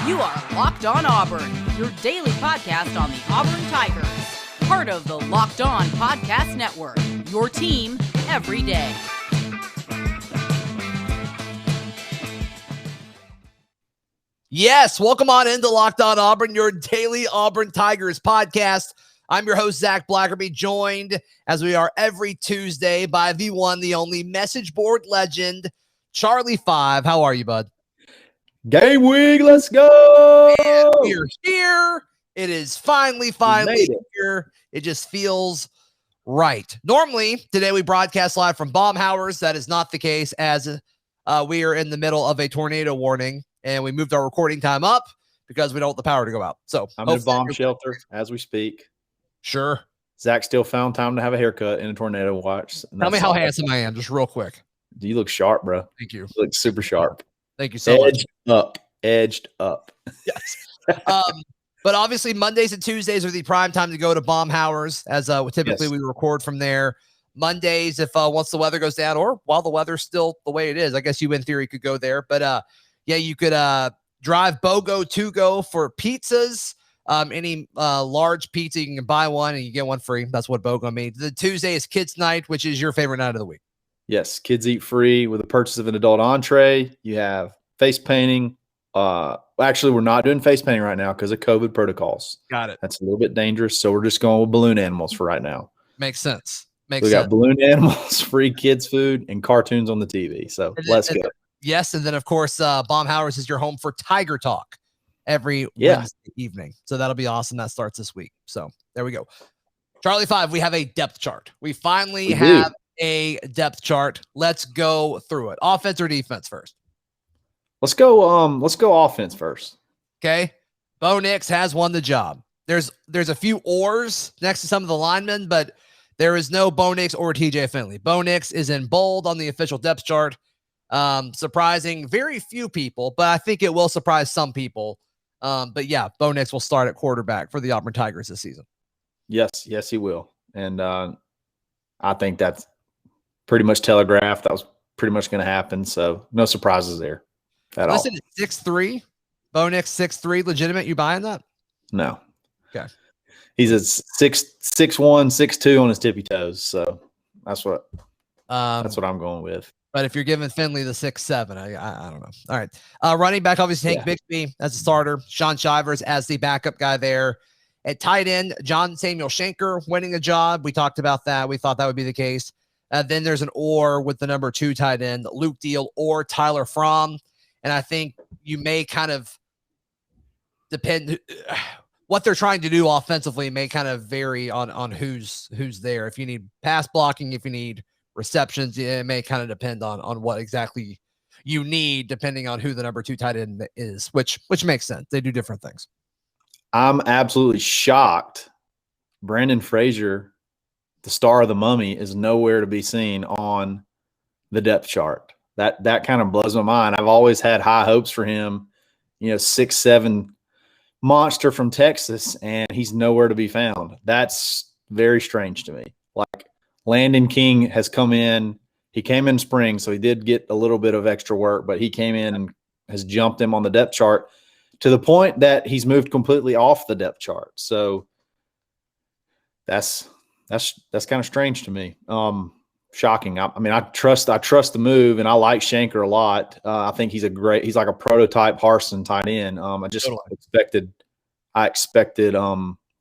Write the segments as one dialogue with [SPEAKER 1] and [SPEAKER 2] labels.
[SPEAKER 1] You are Locked On Auburn, your daily podcast on the Auburn Tigers. Part of the Locked On Podcast Network, your team every day.
[SPEAKER 2] Yes, welcome on into Locked On Auburn, your daily Auburn Tigers podcast. I'm your host, Zac Blackerby, joined as we are every Tuesday by the one, the only message board legend, Charlie 5. How are you, bud?
[SPEAKER 3] Game week, let's go!
[SPEAKER 2] And we are here. It is finally here. It just feels right. Normally, today we broadcast live from Baumhauer's. That is not the case as we are in the middle of a tornado warning, and we moved our recording time up because we don't want the power to go out. So
[SPEAKER 3] I'm in a bomb shelter as we speak.
[SPEAKER 2] Sure.
[SPEAKER 3] Zach still found time to have a haircut in a tornado watch.
[SPEAKER 2] Tell me how handsome I am, just real quick.
[SPEAKER 3] You look sharp, bro.
[SPEAKER 2] Thank you.
[SPEAKER 3] You look super sharp.
[SPEAKER 2] Thank you so much.
[SPEAKER 3] Edged up.
[SPEAKER 2] Yes. But obviously Mondays and Tuesdays are the prime time to go to Baumhauer's, as typically we record from there. Mondays, if once the weather goes down, or while the weather's still the way it is, I guess you in theory could go there. But yeah, you could drive BOGO to go for pizzas. Any large pizza, you can buy one and you get one free. That's what BOGO means. The Tuesday is kids night, which is your favorite night of the week.
[SPEAKER 3] Yes, kids eat free with the purchase of an adult entree. You have face painting. Actually, we're not doing face painting right now because of COVID protocols.
[SPEAKER 2] Got it.
[SPEAKER 3] That's a little bit dangerous, so we're just going with balloon animals for right now.
[SPEAKER 2] Makes sense.
[SPEAKER 3] We got balloon animals, free kids food, and cartoons on the TV. So let's go.
[SPEAKER 2] Yes, and then of course, Baumhauer's is your home for Tiger Talk every Wednesday evening. So that'll be awesome. That starts this week. So there we go. Charlie 5, we have a depth chart. We finally have a depth chart. Let's go through it. Offense or defense first?
[SPEAKER 3] Let's go offense first.
[SPEAKER 2] Okay. Bo Nix has won the job. There's a few ors next to some of the linemen, but there is no Bo Nix or TJ Finley. Bo Nix is in bold on the official depth chart. Surprising very few people, but I think it will surprise some people. But yeah, Bo Nix will start at quarterback for the Auburn Tigers this season.
[SPEAKER 3] Yes, he will. And I think that's pretty much telegraphed. That was pretty much going to happen. So no surprises there at all.
[SPEAKER 2] Listen, 6'3", Bo Nix 6'3", legitimate. You buying that?
[SPEAKER 3] No.
[SPEAKER 2] Okay.
[SPEAKER 3] He's at 6'1", 6'2" on his tippy toes. So that's what I'm going with.
[SPEAKER 2] But if you're giving Finley the 6'7", I don't know. All right. Running back, obviously, Hank Bixby as a starter. Sean Shivers as the backup guy there. At tight end, John Samuel Shanker winning the job. We talked about that. We thought that would be the case. Then there's an or with the number 2 tight end, Luke Deal or Tyler Fromm. And I think you may kind of depend what they're trying to do offensively may kind of vary on who's there. If you need pass blocking, if you need receptions, it may kind of depend on what exactly you need, depending on who the number 2 tight end is, which makes sense. They do different things.
[SPEAKER 3] I'm absolutely shocked. Brandon Frazier, the star of the Mummy, is nowhere to be seen on the depth chart. That kind of blows my mind. I've always had high hopes for him, 6'7" monster from Texas, and he's nowhere to be found. That's very strange to me. Like, Landon King has come in. He came in spring, so he did get a little bit of extra work, but he came in and has jumped him on the depth chart to the point that he's moved completely off the depth chart. So that's kind of strange to me. Shocking. I trust the move, and I like Shanker a lot. I think he's like a prototype Harsin tight end. I expected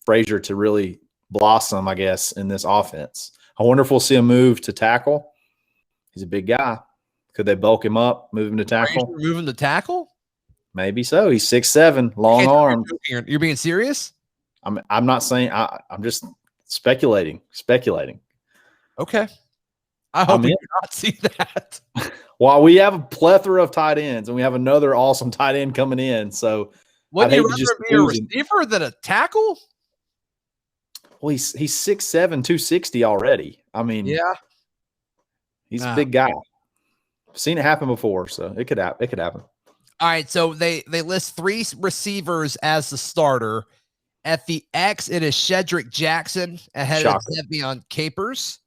[SPEAKER 3] Frazier to really blossom, I guess, in this offense. I wonder if we'll see a move to tackle. He's a big guy. Could they bulk him up, move him to tackle?
[SPEAKER 2] Frazier moving to tackle?
[SPEAKER 3] Maybe so. He's 6'7", long arm.
[SPEAKER 2] You're being serious?
[SPEAKER 3] I'm not saying. I'm just speculating.
[SPEAKER 2] Okay. I hope we do not see that.
[SPEAKER 3] Well, we have a plethora of tight ends, and we have another awesome tight end coming in. So,
[SPEAKER 2] wouldn't you rather be a receiver than a tackle?
[SPEAKER 3] Well, he's 6'7", 260 already.
[SPEAKER 2] Yeah,
[SPEAKER 3] he's a big guy. I've seen it happen before, so it could happen.
[SPEAKER 2] All right, so they list 3 receivers as the starter. At the X, it is Shedrick Jackson ahead of Devion Capers.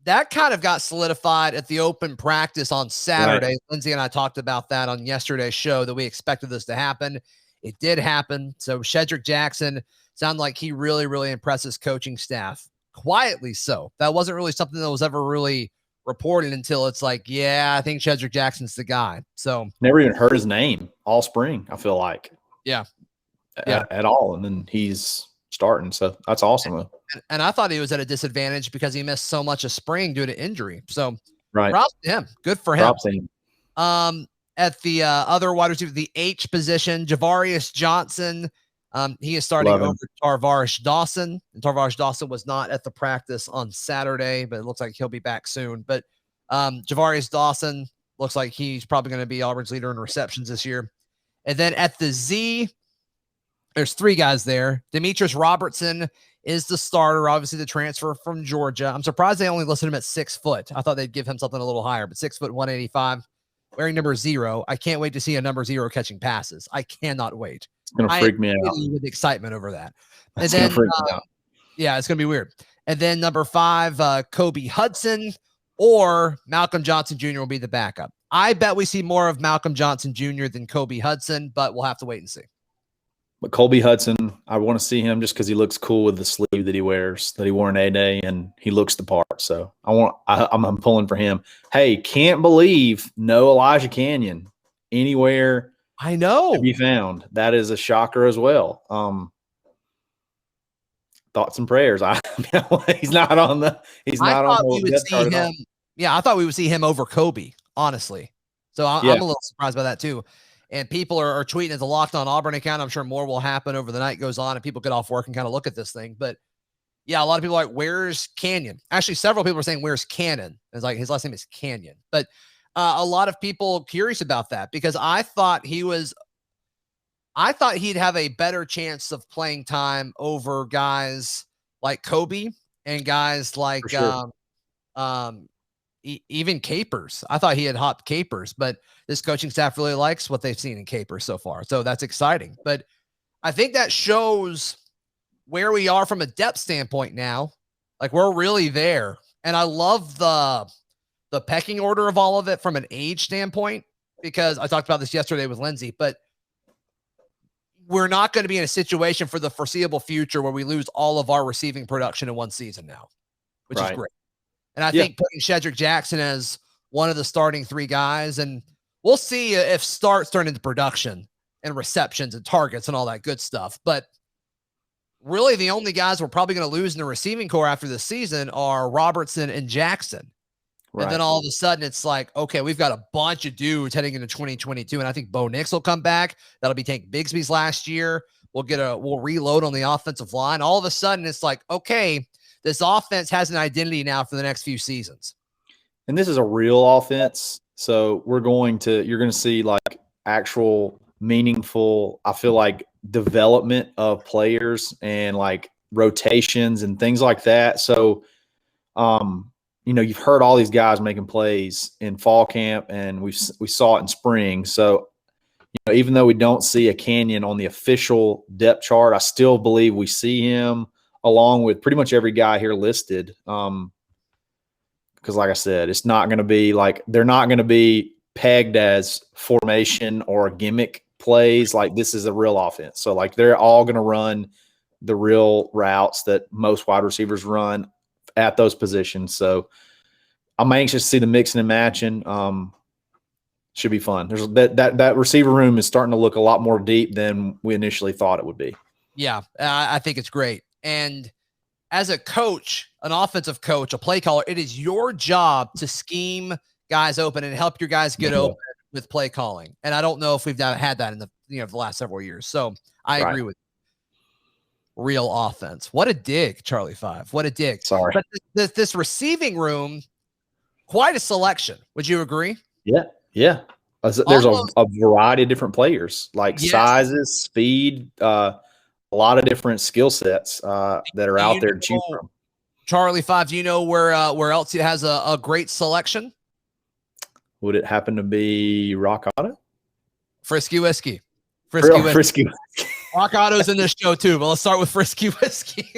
[SPEAKER 2] that kind of got solidified at the open practice on Saturday.
[SPEAKER 3] Right.
[SPEAKER 2] Lindsay and I talked about that on yesterday's show, that we expected this to happen. It did happen. So Shedrick Jackson sounded like he really, really impressed his coaching staff. Quietly so. That wasn't really something that was ever really reported until it's like, yeah, I think Shedrick Jackson's the guy. So
[SPEAKER 3] never even heard his name all spring, I feel like.
[SPEAKER 2] Yeah.
[SPEAKER 3] At all. And then he's starting. So that's awesome.
[SPEAKER 2] And I thought he was at a disadvantage because he missed so much of spring due to injury. So props to him. Good for him.
[SPEAKER 3] Props to him.
[SPEAKER 2] At the other wide receiver, the H position, Javarius Johnson. He is starting over Tarvarish Dawson. And Tarvarish Dawson was not at the practice on Saturday, but it looks like he'll be back soon. But Javarius Dawson looks like he's probably going to be Auburn's leader in receptions this year. And then at the Z, there's 3 guys there. Demetrius Robertson is the starter, obviously the transfer from Georgia. I'm surprised they only listed him at 6 foot. I thought they'd give him something a little higher, but 6 foot, 185, wearing number 0. I can't wait to see a number 0 catching passes. I cannot wait.
[SPEAKER 3] It's going to freak me out.
[SPEAKER 2] With excitement over that. And
[SPEAKER 3] it's
[SPEAKER 2] then,
[SPEAKER 3] freak me out.
[SPEAKER 2] Yeah, it's going to be weird. And then number 5, Kobe Hudson or Malcolm Johnson Jr. will be the backup. I bet we see more of Malcolm Johnson Jr. than Kobe Hudson, but we'll have to wait and see.
[SPEAKER 3] But Colby Hudson, I want to see him just because he looks cool with the sleeve that he wears, that he wore in A-Day, and he looks the part. So I'm pulling for him. Hey, can't believe no Elijah Canyon anywhere.
[SPEAKER 2] I know.
[SPEAKER 3] To be found. That is a shocker as well. Thoughts and prayers. He's not on the. He's not on the depth chart at all.
[SPEAKER 2] Yeah, I thought we would see him over Kobe, honestly. So I'm a little surprised by that too. And people are tweeting at the Locked On Auburn account. I'm sure more will happen over the night goes on and people get off work and kind of look at this thing. But yeah, a lot of people are like, where's Canyon? Actually, several people are saying, where's Cannon? It's like his last name is Canyon. But a lot of people curious about that because I thought he'd have a better chance of playing time over guys like Kobe and guys like even Capers. I thought he had hopped Capers, but this coaching staff really likes what they've seen in Capers so far. So that's exciting. But I think that shows where we are from a depth standpoint now. Like we're really there. And I love the pecking order of all of it from an age standpoint, because I talked about this yesterday with Lindsay, but we're not going to be in a situation for the foreseeable future where we lose all of our receiving production in one season now, which is great. And I think putting Shedrick Jackson as one of the starting 3 guys, and we'll see if starts turn into production and receptions and targets and all that good stuff. But really the only guys we're probably going to lose in the receiving core after this season are Robertson and Jackson. Right. And then all of a sudden it's like, okay, we've got a bunch of dudes heading into 2022. And I think Bo Nix will come back. That'll be Tank Bigsby's last year. We'll reload on the offensive line. All of a sudden it's like, okay, this offense has an identity now for the next few seasons.
[SPEAKER 3] And this is a real offense. So you're going to see like actual meaningful, I feel like, development of players and like rotations and things like that. So, you've heard all these guys making plays in fall camp and we saw it in spring. So, even though we don't see a Canyon on the official depth chart, I still believe we see him along with pretty much every guy here listed. Because like I said, it's not going to be like, they're not going to be pegged as formation or gimmick plays. Like this is a real offense. So like they're all going to run the real routes that most wide receivers run at those positions. So I'm anxious to see the mixing and matching. Should be fun. There's that receiver room is starting to look a lot more deep than we initially thought it would be.
[SPEAKER 2] Yeah, I think it's great. And as a coach, an offensive coach, a play caller, it is your job to scheme guys open and help your guys get open with play calling. And I don't know if we've had that in the last several years. So I agree with you. Real offense. What a dig, Charlie 5. What a dig.
[SPEAKER 3] Sorry.
[SPEAKER 2] But this receiving room, quite a selection. Would you agree?
[SPEAKER 3] Yeah. Yeah. There's a variety of different players, like sizes, speed, a lot of different skill sets that are out there to choose from.
[SPEAKER 2] Charlie 5, do you know where else it has a great selection?
[SPEAKER 3] Would it happen to be Rock Auto?
[SPEAKER 2] Frisky Whiskey.
[SPEAKER 3] Frisky Whiskey.
[SPEAKER 2] Rock Auto's in this show too, but let's start with Frisky Whiskey.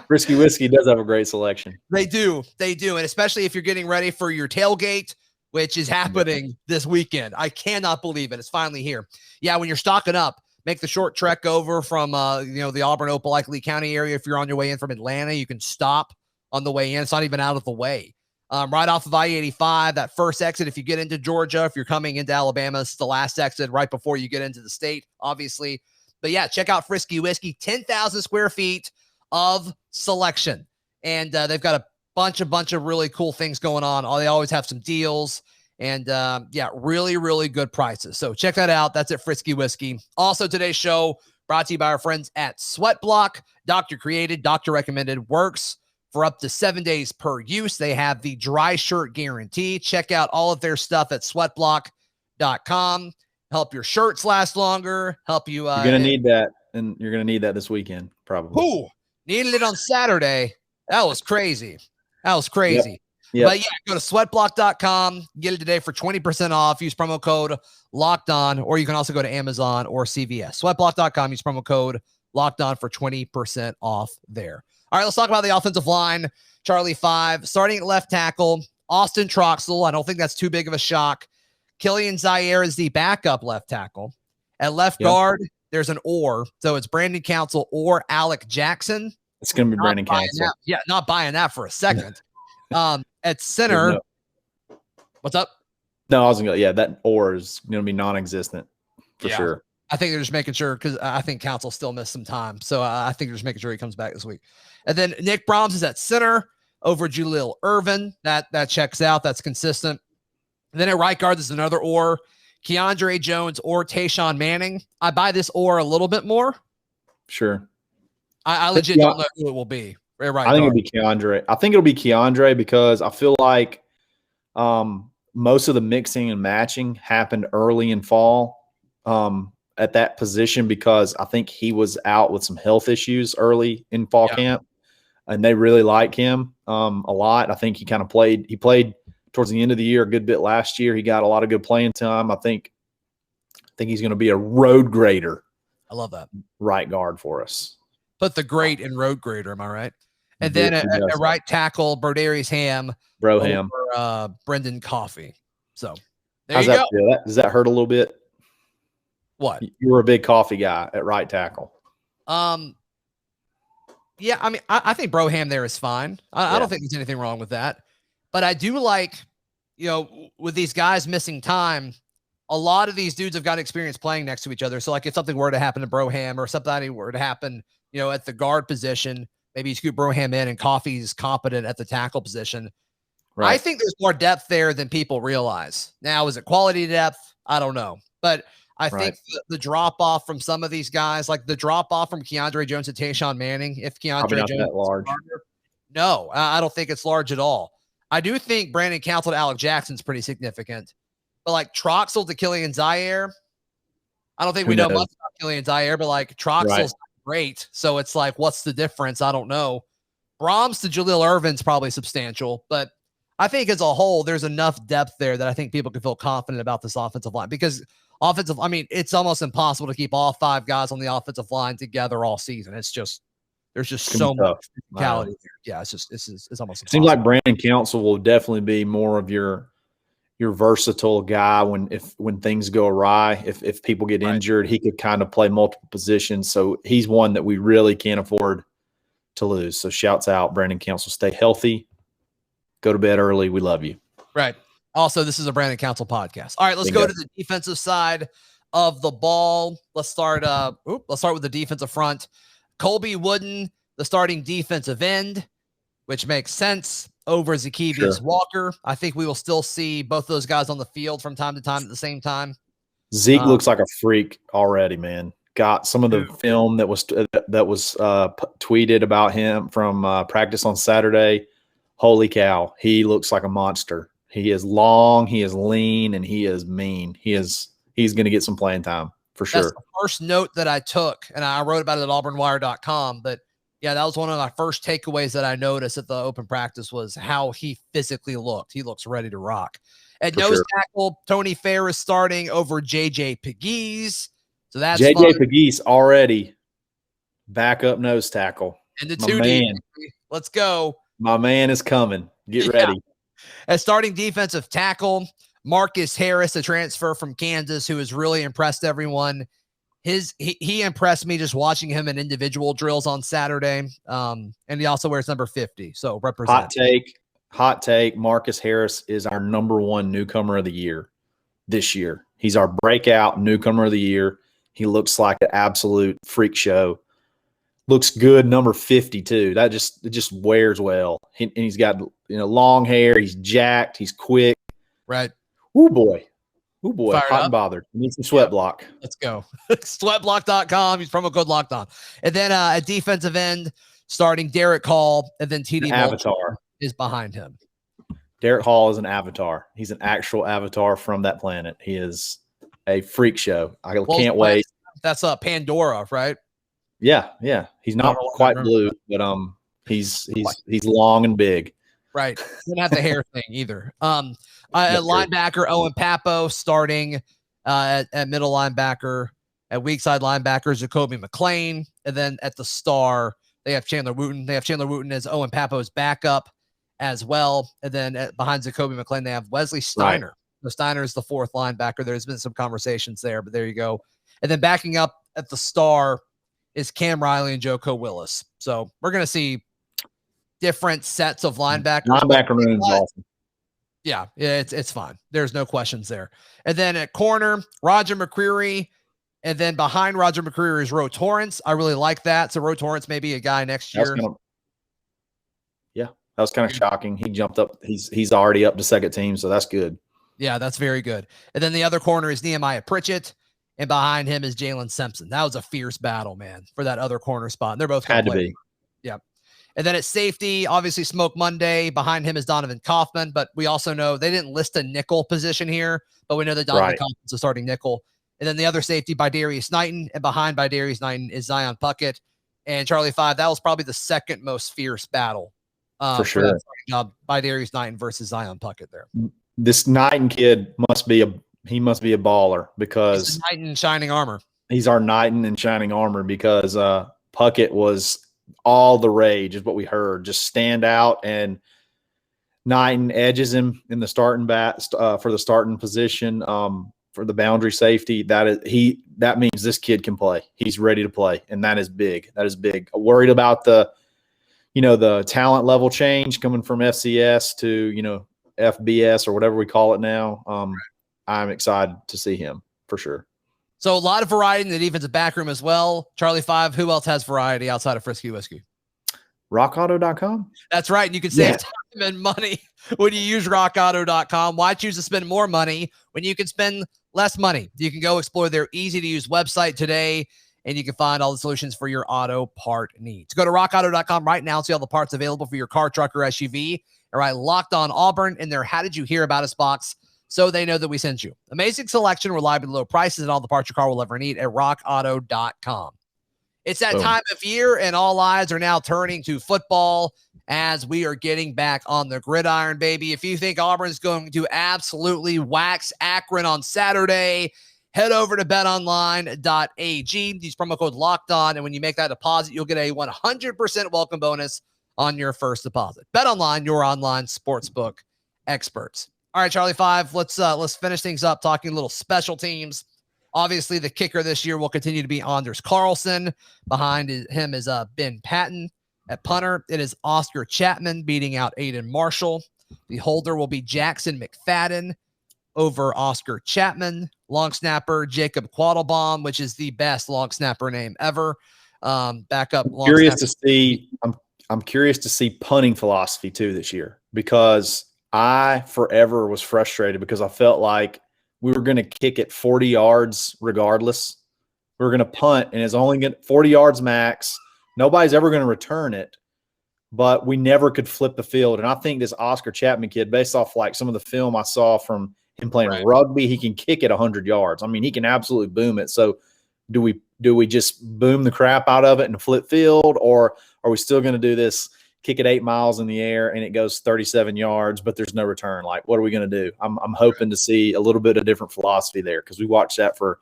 [SPEAKER 3] Frisky Whiskey does have a great selection.
[SPEAKER 2] They do. And especially if you're getting ready for your tailgate, which is happening this weekend. I cannot believe it. It's finally here. Yeah, when you're stocking up, make the short trek over from the Auburn, Opelika County area. If you're on your way in from Atlanta, you can stop on the way in. It's not even out of the way. Right off of I-85, that first exit, if you get into Georgia, if you're coming into Alabama, it's the last exit right before you get into the state, obviously. But yeah, check out Frisky Whiskey, 10,000 square feet of selection. And they've got a bunch of really cool things going on. They always have some deals and really, really good prices. So check that out. That's at Frisky Whiskey. Also, today's show brought to you by our friends at Sweat Block. Doctor created, doctor recommended, works for up to 7 days per use. They have the dry shirt guarantee. Check out all of their stuff at sweatblock.com. Help your shirts last longer. Help you.
[SPEAKER 3] You're going to need that. And you're going to need that this weekend, probably.
[SPEAKER 2] Ooh, needed it on Saturday. That was crazy. Yep. But yeah, go to sweatblock.com. Get it today for 20% off. Use promo code Locked On, or you can also go to Amazon or CVS. Sweatblock.com. Use promo code Locked On for 20% off there. All right, let's talk about the offensive line. Charlie 5, starting at left tackle, Austin Troxell. I don't think that's too big of a shock. Killian Zaire is the backup left tackle. At left guard, there's an or. So it's Brandon Council or Alec Jackson.
[SPEAKER 3] It's going to be Brandon Council.
[SPEAKER 2] Yeah, not buying that for a second. At center, what's up?
[SPEAKER 3] No, I was going to go. Yeah, that or is going to be non-existent for sure.
[SPEAKER 2] I think they're just making sure because I think Council still missed some time. So I think they're just making sure he comes back this week. And then Nick Brahms is at center over Jaleel Irvin. That checks out. That's consistent. And then at right guard, there's another or. Keandre Jones or Tayshawn Manning. I buy this or a little bit more.
[SPEAKER 3] Sure.
[SPEAKER 2] I legit don't know who it will be. Right.
[SPEAKER 3] I think it'll be Keandre. I think it'll be Keandre because I feel like most of the mixing and matching happened early in fall at that position because I think he was out with some health issues early in fall camp, and they really like him a lot. I think he kind of played. He played towards the end of the year a good bit last year. He got a lot of good playing time. I think he's going to be a road grader.
[SPEAKER 2] I love that.
[SPEAKER 3] Right guard for us.
[SPEAKER 2] Put the great in road grader, am I right? And then at right tackle, Brodarius Ham.
[SPEAKER 3] Broham.
[SPEAKER 2] Over, Brendan Coffey. So there
[SPEAKER 3] how's
[SPEAKER 2] you
[SPEAKER 3] that
[SPEAKER 2] go.
[SPEAKER 3] Feel? Does that hurt a little bit?
[SPEAKER 2] What?
[SPEAKER 3] You were a big Coffee guy at right tackle.
[SPEAKER 2] Yeah, I mean, I think Broham there is fine. I don't think there's anything wrong with that. But I do like, with these guys missing time, a lot of these dudes have got experience playing next to each other. So, like, if something were to happen to Broham or something were to happen, at the guard position, maybe you scoop Broham in and Coffey's competent at the tackle position. Right. I think there's more depth there than people realize. Now, is it quality depth? I don't know. But I think the drop-off from some of these guys, like the drop-off from Keandre Jones and Tayshawn Manning, if Keandre Jones is
[SPEAKER 3] large.
[SPEAKER 2] No, I don't think it's large at all. I do think Brandon Council to Alec Jackson's pretty significant. But like Troxell to Killian Zaire, I don't think we know much about Killian Zaire, but like Troxell's great. So it's like, what's the difference? I don't know. Brahms to Jaleel Irvin's probably substantial, but I think as a whole, there's enough depth there that I think people can feel confident about this offensive line because it's almost impossible to keep all five guys on the offensive line together all season. There's just so much physicality there. Yeah, it's almost impossible.
[SPEAKER 3] Seems like Brandon Council will definitely be more of your versatile guy when things go awry. If people get injured, he could kind of play multiple positions. So he's one that we really can't afford to lose. So shouts out Brandon Council. Stay healthy. Go to bed early. We love you.
[SPEAKER 2] Right. Also, this is a Brandon Council podcast. All right, let's go to the defensive side of the ball. Let's start with the defensive front. Colby Wooden, the starting defensive end, which makes sense, over Zacchaeus Walker. I think we will still see both those guys on the field from time to time at the same time.
[SPEAKER 3] Zeke looks like a freak already, man. Got some of the film that was tweeted about him from practice on Saturday. Holy cow, he looks like a monster. He is long, he is lean, and he is mean. He's going to get some playing time for sure.
[SPEAKER 2] That's the first note that I took, and I wrote about it at auburnwire.com. But yeah, that was one of my first takeaways that I noticed at the open practice was how he physically looked. He looks ready to rock. At nose tackle, Tony Fair is starting over JJ Pegues. So that's
[SPEAKER 3] JJ Pegues already backup nose tackle.
[SPEAKER 2] And the
[SPEAKER 3] My
[SPEAKER 2] 2D.
[SPEAKER 3] man.
[SPEAKER 2] Let's go.
[SPEAKER 3] My man is coming. Get ready.
[SPEAKER 2] As starting defensive tackle, Marcus Harris, a transfer from Kansas, who has really impressed everyone. He impressed me just watching him in individual drills on Saturday. And he also wears number 50. So represent.
[SPEAKER 3] Hot take. Marcus Harris is our number 1 newcomer of the year this year. He's our breakout newcomer of the year. He looks like an absolute freak show. Looks good, number 50 too. It just wears well. And he's got long hair. He's jacked. He's quick.
[SPEAKER 2] Right.
[SPEAKER 3] Ooh boy.
[SPEAKER 2] Fired
[SPEAKER 3] hot
[SPEAKER 2] up.
[SPEAKER 3] and bothered. He needs some sweat block.
[SPEAKER 2] Let's go. Sweatblock.com. He's from a good Locked On. And then at defensive end, starting Derek Hall, and then TD
[SPEAKER 3] Avatar
[SPEAKER 2] is behind him.
[SPEAKER 3] Derek Hall is an avatar. He's an actual avatar from that planet. He is a freak show. I can't wait.
[SPEAKER 2] That's Pandora, right?
[SPEAKER 3] Yeah. He's not quite blue, but he's long and big.
[SPEAKER 2] Right. Didn't have the hair thing either. At linebacker, Owen Papo starting at middle linebacker. At weak side linebacker, Jacoby McClain. And then at the star, they have Chandler Wooten. They have Chandler Wooten as Owen Papo's backup as well. And then behind Jacoby McClain, they have Wesley Steiner. Right. So Steiner is the 4th linebacker. There's been some conversations there, but there you go. And then backing up at the star is Cam Riley and Joko Willis. So we're going to see different sets of linebackers.
[SPEAKER 3] Linebacker room is awesome.
[SPEAKER 2] Yeah, it's fine. There's no questions there. And then at corner, Roger McCreary. And then behind Roger McCreary is Ro Torrance. I really like that. So Ro Torrance may be a guy next year.
[SPEAKER 3] That was kind of shocking. He jumped up. He's already up to second team, so that's good.
[SPEAKER 2] Yeah, that's very good. And then the other corner is Nehemiah Pritchett. And behind him is Jalen Simpson. That was a fierce battle, man, for that other corner spot. And they're both
[SPEAKER 3] had to be.
[SPEAKER 2] Yeah. And then at safety, obviously Smoke Monday. Behind him is Donovan Kaufman, but we also know they didn't list a nickel position here, but we know that Donovan Kaufman's a starting nickel. And then the other safety by Darius Knighton, and behind by Darius Knighton is Zion Puckett. And Charlie 5, that was probably the second most fierce battle
[SPEAKER 3] for sure.
[SPEAKER 2] That job by Darius Knighton versus Zion Puckett there.
[SPEAKER 3] This Knighton kid must be a baller because
[SPEAKER 2] he's Knighton in shining armor.
[SPEAKER 3] He's our Knighton in shining armor because Puckett was all the rage is what we heard. Just stand out, and Knighton edges him in the starting for the starting position for the boundary safety. That means this kid can play. He's ready to play, and that is big. That is big. Worried about the talent level change coming from FCS to FBS or whatever we call it now. I'm excited to see him for sure.
[SPEAKER 2] So a lot of variety in the defensive back room as well. Charlie 5, who else has variety outside of Frisky Whiskey?
[SPEAKER 3] RockAuto.com.
[SPEAKER 2] That's right. And you can save time and money when you use RockAuto.com. Why choose to spend more money when you can spend less money? You can go explore their easy-to-use website today, and you can find all the solutions for your auto part needs. Go to RockAuto.com right now and see all the parts available for your car, truck, or SUV. All right, Locked On Auburn in their How Did You Hear About Us box, so they know that we sent you. Amazing selection, reliable low prices, and all the parts your car will ever need at rockauto.com. It's that time of year, and all eyes are now turning to football as we are getting back on the gridiron, baby. If you think Auburn's going to absolutely wax Akron on Saturday, head over to betonline.ag. Use promo code Locked On, and when you make that deposit, you'll get a 100% welcome bonus on your first deposit. BetOnline, your online sportsbook experts. All right, Charlie 5, let's finish things up talking a little special teams. Obviously, the kicker this year will continue to be Anders Carlson. Behind him is Ben Patton. At punter, it is Oscar Chapman beating out Aiden Marshall. The holder will be Jackson McFadden over Oscar Chapman. Long snapper, Jacob Quattlebaum, which is the best long snapper name ever. Backup long snapper.
[SPEAKER 3] I'm curious to see punting philosophy too this year, because I forever was frustrated because I felt like we were going to kick it 40 yards regardless. We were going to punt, and it's only get 40 yards max. Nobody's ever going to return it, but we never could flip the field. And I think this Oscar Chapman kid, based off like some of the film I saw from him playing rugby, he can kick it 100 yards. I mean, he can absolutely boom it. So do we just boom the crap out of it and flip field, or are we still going to do this, kick it 8 miles in the air and it goes 37 yards, but there's no return? Like, what are we going to do? I'm hoping to see a little bit of different philosophy there, because we watched that for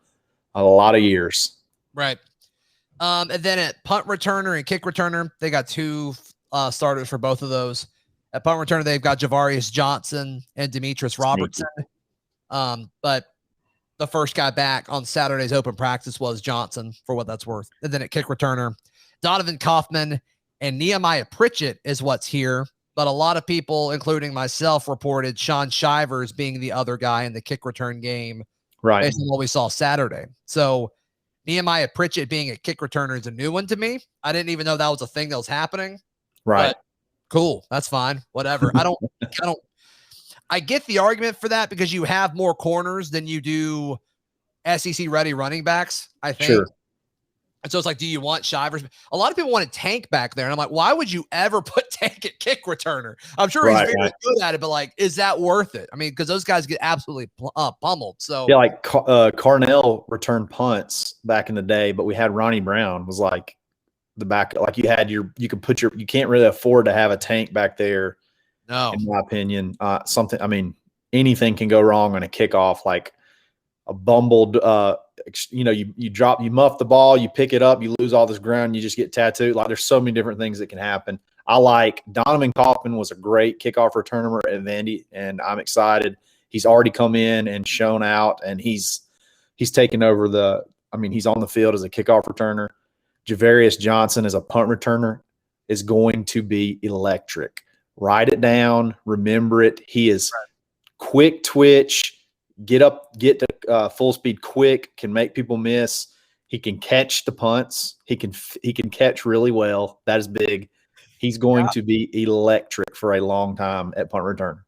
[SPEAKER 3] a lot of years.
[SPEAKER 2] Right. And then at punt returner and kick returner, they got two starters for both of those. At punt returner, they've got Javarius Johnson and Demetrius Robertson. But the first guy back on Saturday's open practice was Johnson, for what that's worth. And then at kick returner, Donovan Kaufman and Nehemiah Pritchett is what's here. But a lot of people, including myself, reported Sean Shivers being the other guy in the kick return game,
[SPEAKER 3] right?
[SPEAKER 2] Based on what we saw Saturday. So Nehemiah Pritchett being a kick returner is a new one to me. I didn't even know that was a thing that was happening.
[SPEAKER 3] Right.
[SPEAKER 2] Cool. That's fine. Whatever. I get the argument for that because you have more corners than you do SEC ready running backs, I think.
[SPEAKER 3] Sure.
[SPEAKER 2] And so it's like, do you want Shivers? A lot of people want Tank back there. And I'm like, why would you ever put Tank at kick returner? I'm sure he's very good at it, but like, is that worth it? I mean, because those guys get absolutely pummeled. So
[SPEAKER 3] yeah, like Carnell returned punts back in the day, but we had Ronnie Brown was like the back, like you can't really afford to have a Tank back there.
[SPEAKER 2] No,
[SPEAKER 3] in my opinion, anything can go wrong on a kickoff, like a bumbled, you muff the ball, you pick it up, you lose all this ground, you just get tattooed. Like there's so many different things that can happen. I like Donovan Kaufman was a great kickoff returner at Vandy, and I'm excited. He's already come in and shown out, and he's taken over he's on the field as a kickoff returner. Javarius Johnson as a punt returner is going to be electric. Write it down. Remember it. He is quick twitch, get to full speed quick, can make people miss. He can catch the punts. He can catch really well. That is big. He's going to be electric for a long time at punt return.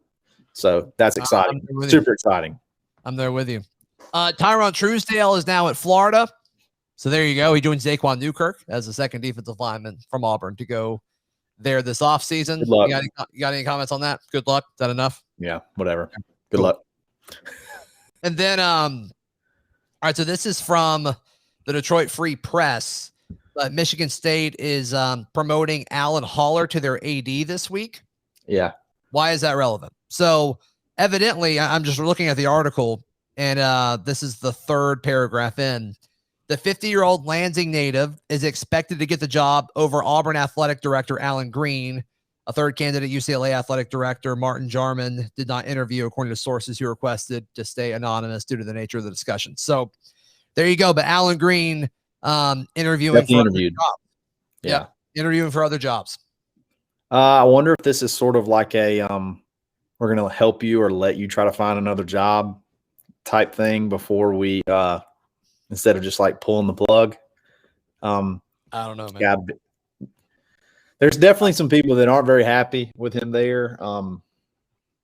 [SPEAKER 3] So that's exciting. Super exciting.
[SPEAKER 2] I'm there with you. Tyron Truesdale is now at Florida. So there you go. He joins Zaquan Newkirk as the second defensive lineman from Auburn to go there this offseason.
[SPEAKER 3] Good luck.
[SPEAKER 2] You got any comments on that? Good luck. Is that enough?
[SPEAKER 3] Yeah, whatever. Good luck.
[SPEAKER 2] And then, all right, so this is from the Detroit Free Press. Michigan State is promoting Alan Haller to their AD this week.
[SPEAKER 3] Yeah.
[SPEAKER 2] Why is that relevant? So evidently, I'm just looking at the article, and this is the third paragraph in. The 50-year-old Lansing native is expected to get the job over Auburn athletic director Alan Greene. A third candidate, UCLA athletic director Martin Jarman, did not interview, according to sources who requested to stay anonymous due to the nature of the discussion. So there you go. But Alan Greene interviewing for other jobs.
[SPEAKER 3] Yeah,
[SPEAKER 2] interviewing for other jobs.
[SPEAKER 3] I wonder if this is sort of like a we're going to help you or let you try to find another job type thing before we instead of just like pulling the plug.
[SPEAKER 2] I don't know, man.
[SPEAKER 3] God, there's definitely some people that aren't very happy with him there.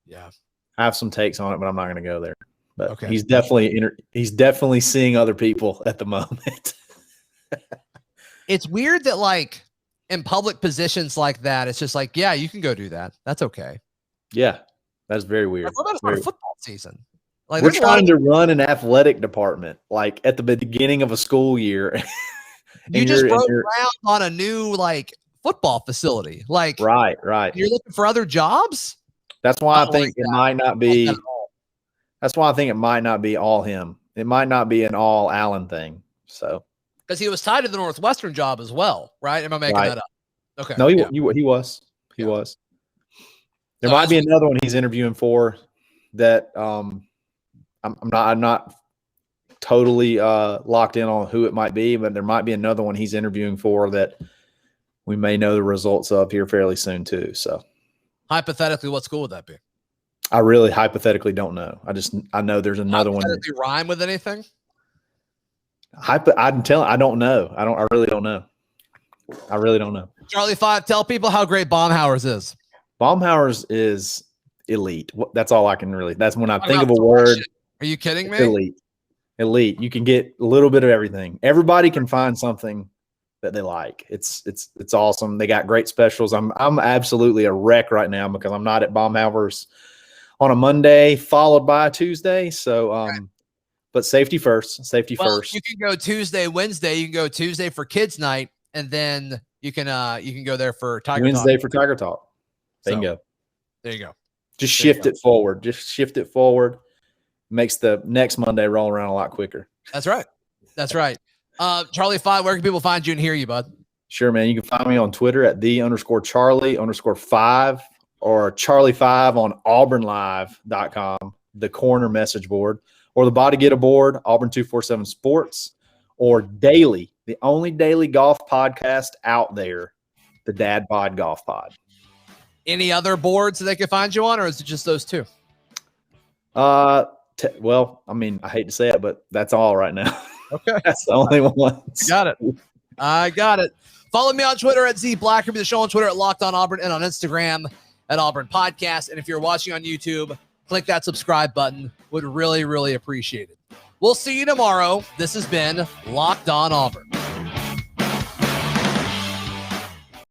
[SPEAKER 2] Yeah,
[SPEAKER 3] I have some takes on it, but I'm not going to go there. But
[SPEAKER 2] okay.
[SPEAKER 3] He's definitely seeing other people at the moment.
[SPEAKER 2] It's weird that like in public positions like that, it's just like, yeah, you can go do that. That's okay.
[SPEAKER 3] Yeah, that's very weird.
[SPEAKER 2] Like, what about a football season? Like,
[SPEAKER 3] we're trying to run an athletic department, like at the beginning of a school year.
[SPEAKER 2] You just broke ground on a new like football facility. Like,
[SPEAKER 3] right.
[SPEAKER 2] You're looking for other jobs.
[SPEAKER 3] That's why I think it might not be. That's why I think it might not be all him. It might not be an all Allen thing. So,
[SPEAKER 2] because he was tied to the Northwestern job as well, right? Am I making that up? Okay.
[SPEAKER 3] No, he was. He was. There might be another one he's interviewing for that. I'm not totally locked in on who it might be, but there might be another one he's interviewing for that we may know the results of here fairly soon too. So,
[SPEAKER 2] hypothetically, what school would that be?
[SPEAKER 3] I really hypothetically don't know. I know there's another one.
[SPEAKER 2] Does it rhyme with anything?
[SPEAKER 3] I'm telling. I don't know. I really don't know. I really don't know.
[SPEAKER 2] Charlie 5, tell people how great Baumhauer's is.
[SPEAKER 3] Baumhauer's is elite. That's all I can really. That's when I think of a word.
[SPEAKER 2] Are you kidding me?
[SPEAKER 3] Elite. You can get a little bit of everything. Everybody can find something that they like. It's awesome. They got great specials. I'm absolutely a wreck right now because I'm not at Baumhauer's on a Monday followed by a Tuesday. So, but safety first. First.
[SPEAKER 2] You can go Tuesday, Wednesday. You can go Tuesday for kids night, and then you can go there for Tiger
[SPEAKER 3] Wednesday
[SPEAKER 2] Talk.
[SPEAKER 3] for Tiger Talk. Bingo.
[SPEAKER 2] So, there you go.
[SPEAKER 3] Just shift it forward. Makes the next Monday roll around a lot quicker.
[SPEAKER 2] That's right. Charlie 5, where can people find you and hear you, bud?
[SPEAKER 3] Sure, man. You can find me on Twitter at _Charlie_5 or Charlie5 on auburnlive.com, the corner message board, or the Body Get Aboard, Auburn 247 Sports, or Daily, the only daily golf podcast out there, the Dad Bod Golf Pod.
[SPEAKER 2] Any other boards that they can find you on, or is it just those two?
[SPEAKER 3] Well, I mean, I hate to say it, but that's all right now.
[SPEAKER 2] Okay.
[SPEAKER 3] That's the only one.
[SPEAKER 2] I got it. Follow me on Twitter at Zac Blackerby, the show on Twitter at Locked On Auburn, and on Instagram at Auburn Podcast. And if you're watching on YouTube, click that subscribe button. Would really, really appreciate it. We'll see you tomorrow. This has been Locked On Auburn.